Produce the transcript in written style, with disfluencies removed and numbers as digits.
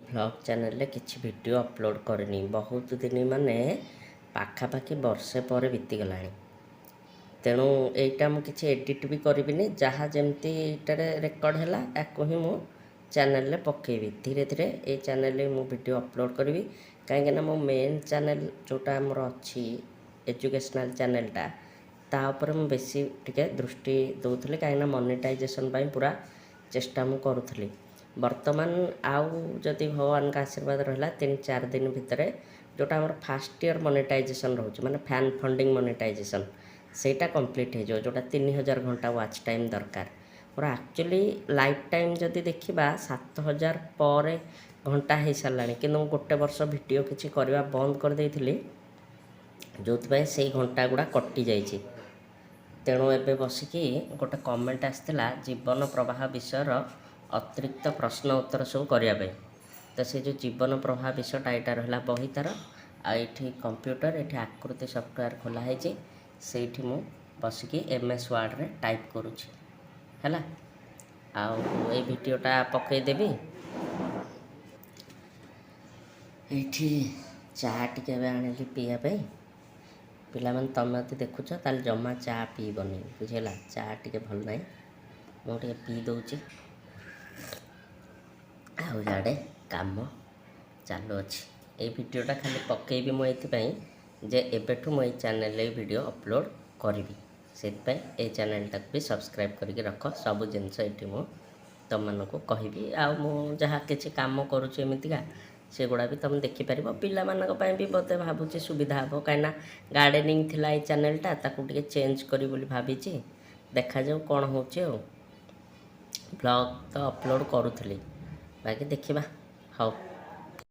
Blog ଚ୍ୟାନେଲରେ କିଛି video upload କରିନି ବହୁତ ଦିନ ମାନେ ପାଖାପାଖି ବର୍ଷେ ପରେ ବିତିଗଲାଣି। ତେଣୁ ଏଇଟା ମୁଁ କିଛି ଏଡ଼ିଟ୍ ବି କରିବିନି, ଯାହା ଯେମିତି ଏଇଟାରେ ରେକର୍ଡ଼ ହେଲା ୟାକୁ ହିଁ ମୁଁ ଚ୍ୟାନେଲରେ ପକାଇବି। ଧୀରେ ଧୀରେ ଏଇ ଚ୍ୟାନେଲରେ ମୁଁ ଭିଡ଼ିଓ ଅପଲୋଡ଼ କରିବି, କାହିଁକିନା ମୋ ମେନ୍ ଚ୍ୟାନେଲ ଯେଉଁଟା ଆମର ଅଛି ଏଜୁକେସନାଲ୍ ଚ୍ୟାନେଲଟା, ତା ଉପରେ ମୁଁ ବେଶୀ ଟିକେ ଦୃଷ୍ଟି ଦେଉଥିଲି, କାହିଁକିନା ମନିଟାଇଜେସନ୍ ପାଇଁ ପୁରା ଚେଷ୍ଟା ମୁଁ କରୁଥିଲି। ବର୍ତ୍ତମାନ ଆଉ ଯଦି ଭଗବାନଙ୍କ ଆଶୀର୍ବାଦ ରହିଲା 3-4 ଦିନ ଭିତରେ ଯେଉଁଟା ଆମର ଫାର୍ଷ୍ଟ ଇୟର୍ ମନିଟାଇଜେସନ୍ ରହୁଛି, ମାନେ ଫ୍ୟାନ୍ ଫଣ୍ଡିଙ୍ଗ ମନିଟାଇଜେସନ୍, ସେଇଟା କମ୍ପ୍ଲିଟ୍ ହେଇଯିବ, ଯେଉଁଟା 3000 ଘଣ୍ଟା ୱାଚ୍ ଟାଇମ୍ ଦରକାର। ମୋର ଆକ୍ଚୁଆଲି ଲାଇଫ୍ ଟାଇମ୍ ଯଦି ଦେଖିବା 7000 ପରେ ଘଣ୍ଟା ହେଇସାରିଲାଣି, କିନ୍ତୁ ମୁଁ ଗୋଟେ ବର୍ଷ ଭିଡ଼ିଓ କିଛି କରିବା ବନ୍ଦ କରିଦେଇଥିଲି, ଯେଉଁଥିପାଇଁ ସେଇ ଘଣ୍ଟା ଗୁଡ଼ା କଟିଯାଇଛି। ତେଣୁ ଏବେ ବସିକି ଗୋଟେ କମେଣ୍ଟ ଆସିଥିଲା ଜୀବନ ପ୍ରବାହ ବିଷୟର ଅତିରିକ୍ତ ପ୍ରଶ୍ନ ଉତ୍ତର ସବୁ କରିବା ପାଇଁ। ତ ସେ ଯେଉଁ ଜୀବନ ପ୍ରବାହ ବିଷୟଟା ଏଇଟା ରହିଲା ବହି ତା'ର, ଆଉ ଏଇଠି କମ୍ପ୍ୟୁଟର, ଏଇଠି ଆକୃତି ସଫ୍ଟୱେର୍ ଖୋଲା ହେଇଛି, ସେଇଠି ମୁଁ ବସିକି MS ୱାର୍ଡ଼ରେ ଟାଇପ୍ କରୁଛି ହେଲା। ଆଉ ଏଇ ଭିଡ଼ିଓଟା ପକାଇଦେବି। ଏଇଠି ଚା ଟିକେ ଏବେ ଆଣିଲି ପିଇବା ପାଇଁ। ପିଲାମାନେ ତମେ ଯଦି ଦେଖୁଛ ତାହେଲେ ଜମା ଚା ପିଇବନି, ବୁଝିଲା। ଚା ଟିକେ ଭଲ ନାହିଁ, ମୁଁ ଟିକେ ପିଇ ଦେଉଛି। ଆଉ ଇଆଡ଼େ କାମ ଚାଲୁଅଛି। ଏଇ ଭିଡ଼ିଓଟା ଖାଲି ପକାଇବି ମୁଁ ଏଇଥିପାଇଁ ଯେ ଏବେଠୁ ମୁଁ ଏଇ ଚ୍ୟାନେଲରେ ଏଇ ଭିଡ଼ିଓ ଅପଲୋଡ଼ କରିବି। ସେଥିପାଇଁ ଏଇ ଚ୍ୟାନେଲଟାକୁ ବି ସବସ୍କ୍ରାଇବ୍ କରିକି ରଖ। ସବୁ ଜିନିଷ ଏଇଠି ମୁଁ ତୁମମାନଙ୍କୁ କହିବି। ଆଉ ମୁଁ ଯାହା କିଛି କାମ କରୁଛି ଏମିତିକା, ସେଗୁଡ଼ା ବି ତୁମେ ଦେଖିପାରିବ। ପିଲାମାନଙ୍କ ପାଇଁ ବି ମୋତେ ଭାବୁଛି ସୁବିଧା ହେବ, କାହିଁକିନା ଗାର୍ଡ଼େନିଂ ଥିଲା ଏଇ ଚ୍ୟାନେଲଟା, ତାକୁ ଟିକେ ଚେଞ୍ଜ କରିବି ବୋଲି ଭାବିଛି। ଦେଖାଯାଉ କ'ଣ ହେଉଛି। ଆଉ ବ୍ଲଗ୍ ତ ଅପଲୋଡ଼ କରୁଥିଲି, ବାକି ଦେଖିବା। ହଉ।